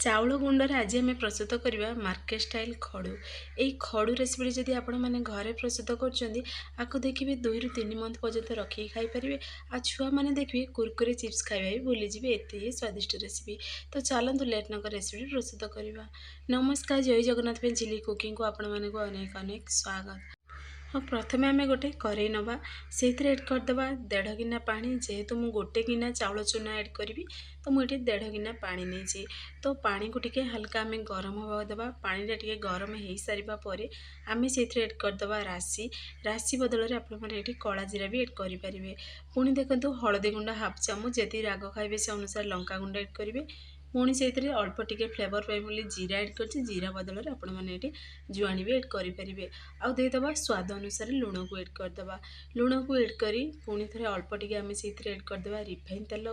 ଚାଉଳ ଗୁଣ୍ଡରେ ଆଜି ଆମେ ପ୍ରସ୍ତୁତ କରିବା ମାର୍କେଟ ଷ୍ଟାଇଲ ଖଡ଼ୁ। ଏଇ ଖଡ଼ୁ ରେସିପିଟି ଯଦି ଆପଣମାନେ ଘରେ ପ୍ରସ୍ତୁତ କରୁଛନ୍ତି, ଆକୁ ଦେଖିବେ 2ରୁ 3 ମନ୍ଥ ପର୍ଯ୍ୟନ୍ତ ରଖିକି ଖାଇପାରିବେ। ଆଉ ଛୁଆମାନେ ଦେଖିବେ କୁରକୁରେ ଚିପ୍ସ ଖାଇବା ବି ଭୁଲିଯିବେ, ଏତେ ସ୍ୱାଦିଷ୍ଟ ରେସିପି। ତ ଚାଲନ୍ତୁ ଲେଟ୍ ନ କରି ରେସିପିଟି ପ୍ରସ୍ତୁତ କରିବା। ନମସ୍କାର, ଜୟ ଜଗନ୍ନାଥ ପାଇଁ ଚିଲି କୁକିଂକୁ ଆପଣମାନଙ୍କୁ ଅନେକ ଅନେକ ସ୍ୱାଗତ। ହଁ, ପ୍ରଥମେ ଆମେ ଗୋଟେ କରେଇ ନେବା, ସେଇଥିରେ ଏଡ଼୍ କରିଦେବା 1.5 ଗିନା ପାଣି। ଯେହେତୁ ମୁଁ 1 ଗିନା ଚାଉଳ ଚୁନା ଏଡ଼୍ କରିବି, ତ ମୁଁ ଏଠି 1.5 ଗିନା ପାଣି ନେଇଛି। ତ ପାଣିକୁ ଟିକେ ହାଲକା ଆମେ ଗରମ ହେବାକୁ ଦେବା। ପାଣିଟା ଟିକେ ଗରମ ହେଇସାରିବା ପରେ ଆମେ ସେଇଥିରେ ଏଡ଼୍ କରିଦେବା ରାଶି। ରାଶି ବଦଳରେ ଆପଣମାନେ ଏଠି କଳା ଜିରା ବି ଏଡ଼୍ କରିପାରିବେ। ପୁଣି ଦେଖନ୍ତୁ ହଳଦୀ ଗୁଣ୍ଡ 1/2 ଚାମଚ, ଯେତିକି ରାଗ ଖାଇବେ ସେ ଅନୁସାରେ ଲଙ୍କାଗୁଣ୍ଡ ଏଡ଼୍ କରିବେ। ପୁଣି ସେଇଥିରେ ଅଳ୍ପ ଟିକେ ଫ୍ଲେଭର ପାଇଁ ବୋଲି ଜିରା ଏଡ଼୍ କରିଛି। ଜିରା ବଦଳରେ ଆପଣମାନେ ଏଠି ଜୁଆଣି ବି ଏଡ଼୍ କରିପାରିବେ। ଆଉ ଦେଇଦେବା ସ୍ୱାଦ ଅନୁସାରେ ଲୁଣକୁ ଏଡ଼୍ କରିଦେବା। ଲୁଣକୁ ଏଡ଼୍ କରି ପୁଣି ଥରେ ଅଳ୍ପ ଟିକେ ଆମେ ସେଇଥିରେ ଏଡ଼୍ କରିଦେବା ରିଫାଇନ୍ ତେଲ।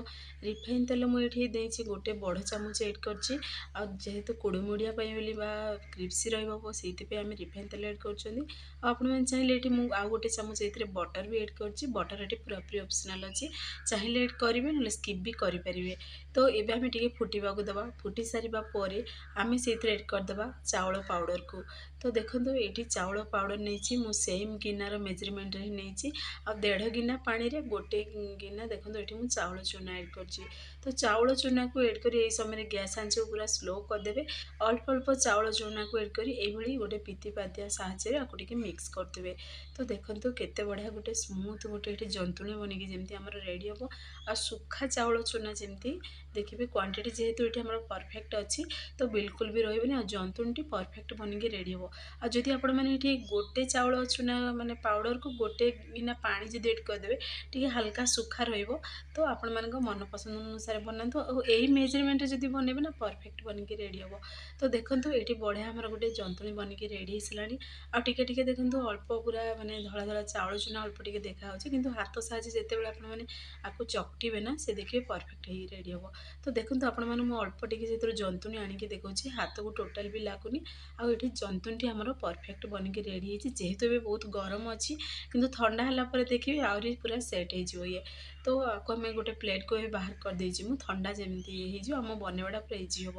ରିଫାଇନ୍ ତେଲ ମୁଁ ଏଠି ଦେଇଛି 1 ବଡ଼ ଚାମଚ ଏଡ଼୍ କରିଛି। ଆଉ ଯେହେତୁ କୁଡ଼ୁମୁଡ଼ିଆ ପାଇଁ ବୋଲି ବା କ୍ରିପ୍ସି ରହିବ, ସେଇଥିପାଇଁ ଆମେ ରିଫାଇନ୍ ତେଲ ଏଡ଼୍ କରୁଛନ୍ତି। ଆଉ ଆପଣମାନେ ଚାହିଁଲେ ଏଠି ମୁଁ ଆଉ 1 ଚାମଚ ଏଥିରେ ବଟର ବି ଏଡ଼୍ କରିଛି। ବଟର ଏଠି ପୁରାପୁରି ଅପସନାଲ୍ ଅଛି, ଚାହିଁଲେ ଏଡ଼୍ କରିବେ, ନହେଲେ ସ୍କିପ୍ ବି କରିପାରିବେ। ତ ଏବେ ଆମେ ଟିକେ ଫୁଟିବାକୁ ଦେବା। ଫୁଟି ସାରିବା ପରେ ଆମେ ସେଇଥିରେ ଏଡ଼୍ କରିଦେବା ଚାଉଳ ପାଉଡ଼ରକୁ। ତ ଦେଖନ୍ତୁ ଏଇଠି ଚାଉଳ ପାଉଡ଼ର ନେଇଛି ମୁଁ ସେମ୍ ଗିନାର ମେଜରମେଣ୍ଟରେ ହିଁ ନେଇଛି। ଆଉ 1.5 ଗିନା ପାଣିରେ 1 ଗିନା ଦେଖନ୍ତୁ ଏଠି ମୁଁ ଚାଉଳ ଚୁନା ଏଡ଼୍ କରିଛି। ତ ଚାଉଳ ଚୁନାକୁ ଏଡ଼୍ କରି ଏହି ସମୟରେ ଗ୍ୟାସ୍ ଆଞ୍ଚକୁ ପୁରା ସ୍ଲୋ କରିଦେବେ। ଅଳ୍ପ ଅଳ୍ପ ଚାଉଳ ଚୁନାକୁ ଏଡ଼୍ କରି ଏଇଭଳି ଗୋଟେ ପିତିପାତିଆ ସାହାଯ୍ୟରେ ଆକୁ ଟିକେ ମିକ୍ସ କରିଦେବେ। ତ ଦେଖନ୍ତୁ କେତେ ବଢ଼ିଆ ଗୋଟେ ସ୍ମୁଥ୍ ଗୋଟେ ଏଠି ଜନ୍ତୁଣି ବନିକି ଯେମିତି ଆମର ରେଡ଼ି ହେବ। ଆଉ ଶୁଖା ଚାଉଳ ଚୁନା ଯେମିତି ଦେଖିବେ, କ୍ୱାଣ୍ଟିଟି ଯେହେତୁ ଏଠି ଆମର ପରଫେକ୍ଟ ଅଛି, ତ ବିଲକୁଲ ବି ରହିବନି। ଆଉ ଜନ୍ତୁଣିଟି ପରଫେକ୍ଟ ବନିକି ରେଡ଼ି ହେବ। ଆଉ ଯଦି ଆପଣମାନେ ଏଠି 1 ଚାଉଳ ଚୁନା ମାନେ ପାଉଡ଼ରକୁ 1 ଗିନା ପାଣି ଯଦି ଏଡ଼୍ କରିଦେବେ, ଟିକେ ହାଲକା ଶୁଖା ରହିବ। ତ ଆପଣମାନଙ୍କ ମନ ପସନ୍ଦ ଅନୁସାରେ ବନାନ୍ତୁ। ଆଉ ଏଇ ମେଜରମେଣ୍ଟରେ ଯଦି ବନେଇବେ ନା, ପରଫେକ୍ଟ ବନିକି ରେଡ଼ି ହେବ। ତ ଦେଖନ୍ତୁ ଏଠି ବଢ଼ିଆ ଆମର ଗୋଟେ ଜନ୍ତୁଣି ବନିକି ରେଡ଼ି ହେଇସାରିଲାଣି। ଆଉ ଟିକେ ଟିକେ ଦେଖନ୍ତୁ ଅଳ୍ପ ପୁରା ମାନେ ଧଳା ଧଳା ଚାଉଳ ଚୁନା ଅଳ୍ପ ଟିକେ ଦେଖାହେଉଛି, କିନ୍ତୁ ହାତ ସାହାଯ୍ୟରେ ଯେତେବେଳେ ଆପଣମାନେ ଆକୁ ଚକଟିବେ ନା, ସେ ଦେଖିବେ ପରଫେକ୍ଟ ହେଇ ରେଡ଼ି ହେବ। ତ ଦେଖନ୍ତୁ ଆପଣମାନେ ମୁଁ ଅଳ୍ପ ଟିକେ ସେଥିରୁ ଜନ୍ତୁଣି ଆଣିକି ଦେଖାଉଛି, ହାତକୁ ଟୋଟାଲ ବି ଲାଗୁନି। ଆଉ ଏଠି ଜନ୍ତୁଣିଟି ଆମର ପରଫେକ୍ଟ ବନିକି ରେଡ଼ି ହେଇଛି। ଯେହେତୁ ଏବେ ବହୁତ ଗରମ ଅଛି, କିନ୍ତୁ ଥଣ୍ଡା ହେଲା ପରେ ଦେଖିବେ ଆହୁରି ପୁରା ସେଟ୍ ହେଇଯିବ ଇଏ। ତ ଆକୁ ଆମେ ଗୋଟେ ପ୍ଲେଟ୍କୁ ଏବେ ବାହାର କରିଦେଇଛି ମୁଁ, ଥଣ୍ଡା ଯେମିତି ହେଇଯିବ, ଆମ ବନେଇବାଟା ପୁରା ଇଜି ହେବ,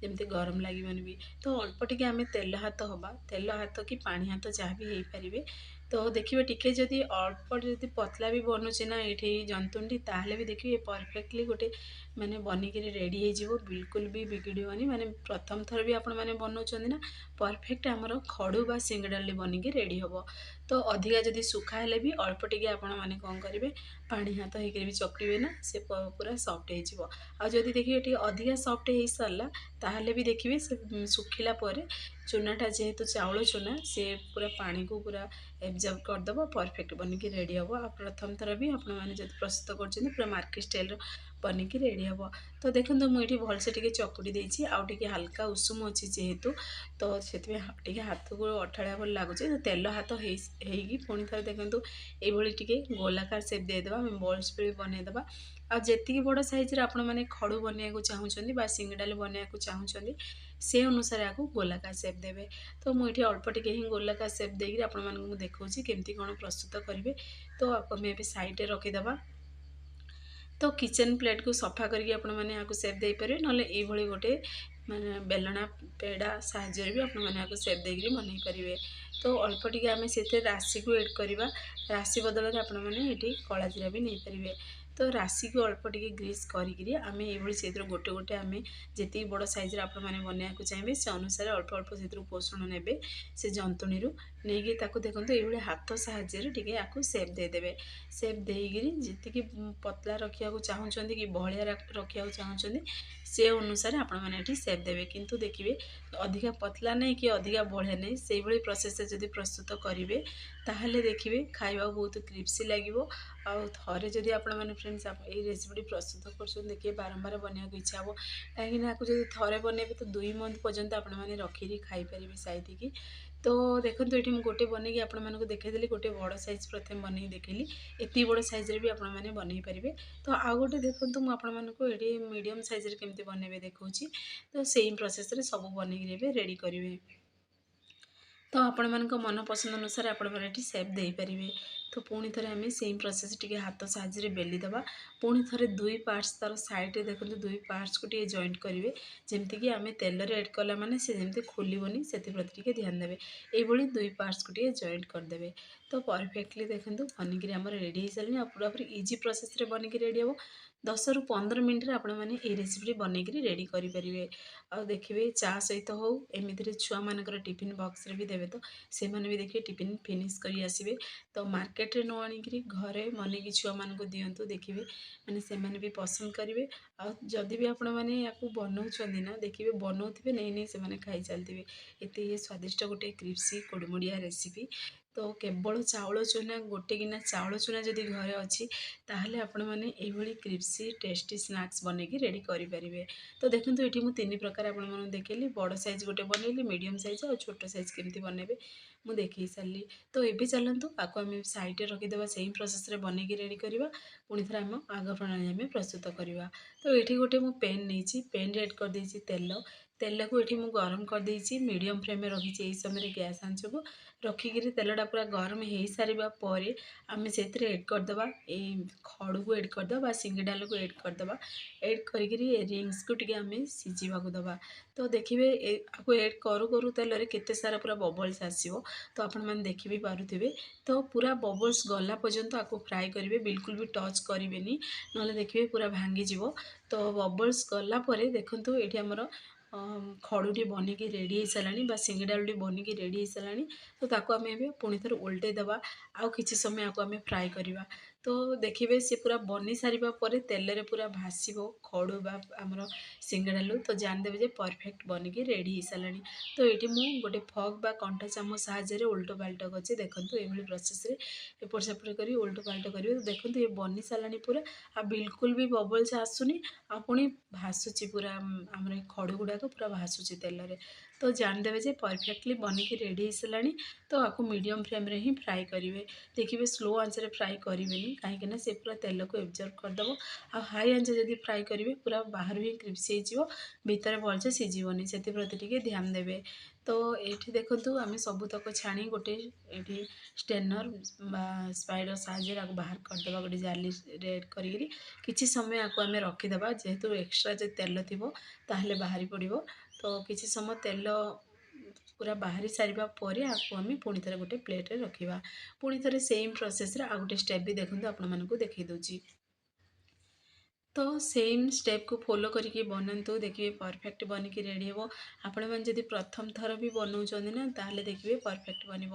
ଯେମିତି ଗରମ ଲାଗିବନି ବି। ତ ଅଳ୍ପ ଟିକେ ଆମେ ତେଲ ହାତ ହେବା, ତେଲ ହାତ କି ପାଣି ହାତ ଯାହା ବି ହେଇପାରିବେ। ତ ଦେଖିବେ ଟିକେ ଯଦି ଅଳ୍ପ ଯଦି ପତଲା ବି ବନୁଛି ନା ଏଇଠି ଜନ୍ତୁଣିଟି, ତାହେଲେ ବି ଦେଖିବେ ପରଫେକ୍ଟଲି ଗୋଟେ ମାନେ ବନିକିରି ରେଡ଼ି ହେଇଯିବ, ବିଲକୁଲ ବି ବିଗିଡ଼ିବନି। ମାନେ ପ୍ରଥମ ଥର ବି ଆପଣମାନେ ବନାଉଛନ୍ତି ନା, ପରଫେକ୍ଟ ଆମର ଖଡ଼ୁ ବା ସିଙ୍ଗିଡାଲି ବନିକି ରେଡ଼ି ହେବ। ତ ଅଧିକା ଯଦି ଶୁଖା ହେଲେ ବି ଅଳ୍ପ ଟିକେ ଆପଣମାନେ କ'ଣ କରିବେ, ପାଣି ହାତ ହେଇକରି ବି ଚକଟିବେ ନା, ସେ ପୁରା ସଫ୍ଟ ହେଇଯିବ। ଆଉ ଯଦି ଦେଖିବେ ଟିକେ ଅଧିକା ସଫ୍ଟ ହେଇସାରିଲା, ତାହେଲେ ବି ଦେଖିବେ ସେ ଶୁଖିଲା ପରେ ଚୁନାଟା ଯେହେତୁ ଚାଉଳ ଚୁନା, ସେ ପୁରା ପାଣିକୁ ପୁରା ଏବଜର୍ବ କରିଦେବ, ପରଫେକ୍ଟ ବନିକି ରେଡ଼ି ହେବ। ଆଉ ପ୍ରଥମ ଥର ବି ଆପଣମାନେ ଯଦି ପ୍ରସ୍ତୁତ କରୁଛନ୍ତି, ପୁରା ମାର୍କେଟ ଷ୍ଟାଇଲର ବନିକି ରେଡ଼ି ହେବ। ତ ଦେଖନ୍ତୁ ମୁଁ ଏଠି ଭଲସେ ଟିକେ ଚକୁଡ଼ି ଦେଇଛି। ଆଉ ଟିକେ ହାଲକା ଉଷୁମ ଅଛି ଯେହେତୁ, ତ ସେଥିପାଇଁ ଟିକେ ହାତକୁ ଅଠାଳିଆ ଭଳି ଲାଗୁଛି। ତ ତେଲ ହାତ ହେଇକି ପୁଣି ଥରେ ଦେଖନ୍ତୁ ଏଇଭଳି ଟିକେ ଗୋଲାକାର ସେପ୍ ଦେଇଦେବା, ଆମେ ବଲ୍ସ ବି ବନେଇଦେବା। ଆଉ ଯେତିକି ବଡ଼ ସାଇଜରେ ଆପଣମାନେ ଖଡ଼ୁ ବନେଇବାକୁ ଚାହୁଁଛନ୍ତି ବା ସିଙ୍ଗିଡାଲି ବନେଇବାକୁ ଚାହୁଁଛନ୍ତି, ସେ ଅନୁସାରେ ଆକୁ ଗୋଲାକାର ସେପ୍ ଦେବେ। ତ ମୁଁ ଏଠି ଅଳ୍ପ ଟିକେ ହିଁ ଗୋଲାକାର ସେପ୍ ଦେଇକି ଆପଣମାନଙ୍କୁ ମୁଁ ଦେଖାଉଛି କେମିତି କ'ଣ ପ୍ରସ୍ତୁତ କରିବେ। ତ ଆମେ ଏବେ ସାଇଡ଼ରେ ରଖିଦେବା। ତ କିଚେନ୍ ପ୍ଲେଟ୍କୁ ସଫା କରିକି ଆପଣମାନେ ଆକୁ ସେପ୍ ଦେଇପାରିବେ, ନହେଲେ ଏଇଭଳି ଗୋଟେ ମାନେ ବେଲଣା ପେଡ଼ା ସାହାଯ୍ୟରେ ବି ଆପଣମାନେ ଆକୁ ସେପ୍ ଦେଇକିରି ବନେଇ ପାରିବେ। ତ ଅଳ୍ପ ଟିକେ ଆମେ ସେଥିରେ ରାଶିକୁ ଏଡ଼୍ କରିବା। ରାଶି ବଦଳରେ ଆପଣମାନେ ଏଠି କଳା ଜିରା ବି ନେଇପାରିବେ। ତ ରାଶିକୁ ଅଳ୍ପ ଟିକେ ଗ୍ରୀସ୍ କରିକିରି ଆମେ ଏଇଭଳି ସେଥିରୁ ଗୋଟେ ଗୋଟେ ଆମେ ଯେତିକି ବଡ଼ ସାଇଜରେ ଆପଣମାନେ ବନେଇବାକୁ ଚାହିଁବେ, ସେ ଅନୁସାରେ ଅଳ୍ପ ଅଳ୍ପ ସେଥିରୁ ପୋଷଣ ନେବେ ସେ ଜନ୍ତୁଣିରୁ ନେଇକି। ତାକୁ ଦେଖନ୍ତୁ ଏଇଭଳି ହାତ ସାହାଯ୍ୟରେ ଟିକେ ଆକୁ ସେପ୍ ଦେଇଦେବେ। ସେପ୍ ଦେଇକିରି ଯେତିକି ପତଳା ରଖିବାକୁ ଚାହୁଁଛନ୍ତି କି ବହଳିଆ ରଖିବାକୁ ଚାହୁଁଛନ୍ତି, ସେ ଅନୁସାରେ ଆପଣମାନେ ଏଠି ସେପ୍ ଦେବେ। କିନ୍ତୁ ଦେଖିବେ ଅଧିକା ପତଲା ନାହିଁ କି ଅଧିକା ବହଳିଆ ନାହିଁ, ସେଇଭଳି ପ୍ରୋସେସରେ ଯଦି ପ୍ରସ୍ତୁତ କରିବେ, ତାହେଲେ ଦେଖିବେ ଖାଇବାକୁ ବହୁତ କ୍ରିପ୍ସି ଲାଗିବ। ଆଉ ଥରେ ଯଦି ଆପଣମାନେ ଫ୍ରେଣ୍ଡସ୍ ଏଇ ରେସିପିଟି ପ୍ରସ୍ତୁତ କରୁଛନ୍ତି, ଦେଖିବେ ବାରମ୍ବାର ବନେଇବାକୁ ଇଚ୍ଛା ହେବ। କାହିଁକିନା ଆକୁ ଯଦି ଥରେ ବନେଇବେ, ତ 2 ମନ୍ଥ ପର୍ଯ୍ୟନ୍ତ ଆପଣମାନେ ରଖିକି ଖାଇପାରିବେ ସାଇତିକି। ତ ଦେଖନ୍ତୁ ଏଠି ମୁଁ ଗୋଟେ ବନେଇକି ଆପଣମାନଙ୍କୁ ଦେଖେଇଦେଲି, ଗୋଟେ ବଡ଼ ସାଇଜ୍ ପ୍ରଥମେ ବନେଇକି ଦେଖେଇଲି। ଏତିକି ବଡ଼ ସାଇଜ୍ରେ ବି ଆପଣମାନେ ବନେଇ ପାରିବେ। ତ ଆଉ ଗୋଟେ ଦେଖନ୍ତୁ ମୁଁ ଆପଣମାନଙ୍କୁ ଏଠି ମିଡ଼ିୟମ୍ ସାଇଜ୍ରେ କେମିତି ବନେଇବେ ଦେଖାଉଛି। ତ ସେଇ ପ୍ରୋସେସରେ ସବୁ ବନେଇକି ଏବେ ରେଡ଼ି କରିବେ। ତ ଆପଣମାନଙ୍କ ମନ ପସନ୍ଦ ଅନୁସାରେ ଆପଣମାନେ ଏଠି ସେପ୍ ଦେଇପାରିବେ। तो पुणी थे आम सेम प्रोसेस टी हाथ साहाଯ୍य बेली दबा पुणी थे दुई पार्ट्स तार साइड देखो दुई पार्ट्स को टे जॉइंट करेंगे जमीक आम तेल एड कला माने से जमी खोलनी से प्रति टे ध्यान देवे ये दुई पार्ट्स को टे जॉइंट करदे तो परफेक्टली देखो बनिकी आम रेडी हो सारे पूरा पूरी इजी प्रोसेस रे बनिकी रेडी हे 10 ରୁ 15 मिनट आपण मैंने ये रेसिपी बनेकरी रेडी करेंगे आ देखिए चा सहित हो एमती छुआ मानकर टिफिन बॉक्स रे भी देवे तो से मैंने भी देखिए टिफिन फिनिश करी आसबे तो मार्केट रे न आनिकी घरे बनेकी छुआ मानक दिंतु देखिए मैंने से मैंने भी पसंद करेंगे आदि भी आपण मैंने या बनाऊँ ना देखिए बनाऊे नहीं नहीं से खाई चलते एत ये स्वादिष्ट गोटे क्रिप्सी कोड़मुड़िया रेसिपी तो केवल चाउल चूना गोटे गिना चाउल चूना जदि घरे अच्छी ताहले आपण मैंने ये क्रिप्सी टेस्टी स्नैक्स बनैकी रेडी करेंगे तो देखो ये मुझे 3 प्रकार आपको देखली बड़ साइज गोटे बनैली मीडियम साइज और छोट साइज केमती बनैबे मुझे देखी सारी तो ये चलतु आपको आम साइड रखीदे से प्रोसेस रे बनैकी रेडी करवा पुणी थे आम आग प्रणाली आम प्रस्तुत करवा तो ये गोटे मुझे पेन नहीं पेन एड कर तेल तेल को ये मुझे गरम कर देती मीडियम फ्लेम रखी यही समय गैस आंच को रखिकी तेलटा पूरा गरम हो सारापर आम से एड करदे खड़ू को एड करदे सिंगीडाल को एड करदे एड करी रिंग्स को टी आम सीझा दबा तो देखिए आपको एड करू करू तेल केते सारा पूरा बबल्स आसो तो आपण मैंने देखी भी पारुथिबे तो पूरा बबल्स गला पर्यंत आपको फ्राए करेंगे बिल्कुल भी टच करेंगे ना देखिए पूरा भांगी जीवो तो बबल्स गला देखो ये आमर खड़ूटी बनिकी रेडी हो सारा सिंगीडालटी बनिकी रेडी हो सारा तो ताको आम पुणी थे उल्टे दबा आउ किसी समय आपको आम फ्राए करवा तो देखिए सी पूरा बनी सारापर तेल रे पूरा भाषो खड़ू आमर सिंगीडालू तो जानदेवे परफेक्ट बनिकी रेडी हो सारा तो ये मुझे गोटे फग बा कंटा चामच साहाଯ୍य उल्टो पाल्ट कर देखो ये प्रोसेस एपट सेपट कर उल्टो पाल्ट करेंगे तो देखो ये बनी सारा पूरा आ बिल्कुल भी बबल्स आसुनी आ पुणी भासुची पूरा आम खड़ू गुड़ाक पूरा भासुची तेल रे तो जानदेवे परफेक्टली बनिकी रेडी हो सारा तो आपको मीडियम फ्लेम रे ही फ्राए करेंगे देखिए स्लो आंच रे फ्राए करेंगे कहीं से पूरा तेल को एब्जर्व करदे आ हाई आंच जब फ्राए करेंगे पूरा बाहर ही क्रिप्सी हो भीतर भलसे सीझीबनी से प्रति टिके ध्यान देवे तो ये देखो आम सबूतक छाणी गोटे ये स्टेनर स्पाइडर साहाଯ୍य बाहर करदे गोटे जाली रेड करी किसी समय आपको आम रखीदे जेहेतु एक्सट्रा जो तेल थी ताहले बाहरी पड़ो तो किसी समय तेल पूरा बाहरी सारिबा परे आपको आम पुणी थे गोटे प्लेट रखा पुणी थे सेम प्रोसेस रे आ गोटे स्टेप भी देखो आपण मानक देखई दूची तो सेम स्टेप को फॉलो करके बनातु देखिए परफेक्ट बनिकी रेडी हे आपण मैंने जब प्रथम थर भी बनाऊँ ना ताहले देखिए परफेक्ट बन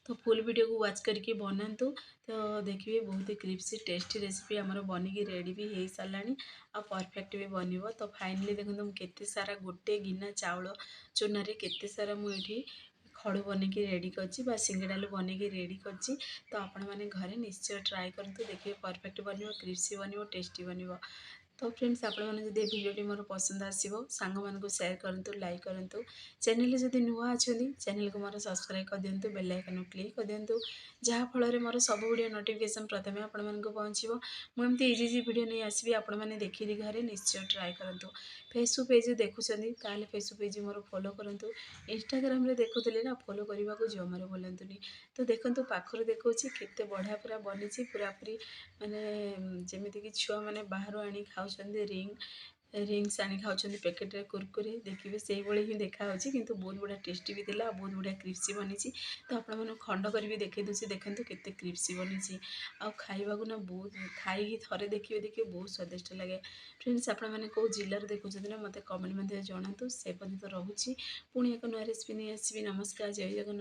तो फुल वीडियो को वाच करके बनातु तो देखिए बहुत ही क्रिप्सी टेस्टी रेसिपी आमर बनिकी रेडी भी हो सारा आ परफेक्ट भी बन तो फाइनली देखो केते सारा गोटे गिना चाउल चूना केते सारा मुझे खड़ू बनिकी रेडी कर सिंगीडालू बनिकी रेडी कर तो आपण मैंने घरे निश्चय ट्राए करतु देखिए परफेक्ट बन क्रिप्सी बन टेस्टी बन तो फ्रेंड्स आपण मैंने जब भिडियोटी मोर पसंद आसो सांग मानक सेयार करूँ लाइक करूँ चैनल जब नुआ अच्छा चैनल को मोर सब्सक्राइब कर दिंतु बेल आइकन क्लिक कर दिंतु जहाँफल मोर सब वीडियो नोटिफिकेशन प्रथम आपण मानक पहुँचो मुझे इजी इजी वीडियो नहीं आसबि आपण मैंने देखी घरे निश्चय ट्राए करूँ फेसबुक पेज देखुं ताल फेसबुक पेज मोर फॉलो करूँ इंस्टाग्राम रे देखुले ना फॉलो करने को जमार बोलतुनि तो देखो पाखर देखा केते बढ़िया पूरा बनी पूरा पूरी माने जमीती कि छुआ मैंने बाहर आनी खाऊ रिंग्स आनी खाऊँ पैकेट रे कुरकुरे देखिए से भाई ही देखा किंतु बहुत बढ़िया टेस्टी भी थिला बहुत बढ़िया क्रिप्सी बनी तो आपण खंड कर भी देखई दूसरी देखते केते क्रिप्सी बनी आ खाइबा ना बहुत खाई थे देखिए देखिए बहुत स्वादिष्ट लगे फ्रेंड्स आपण मैंने कौ जिलार देखुं ना मत कमेंट जनातु से पर्यंत रोचे पुणी एक नुआ रेसिपी नहीं आसबि नमस्कार जय जगन्नाथ।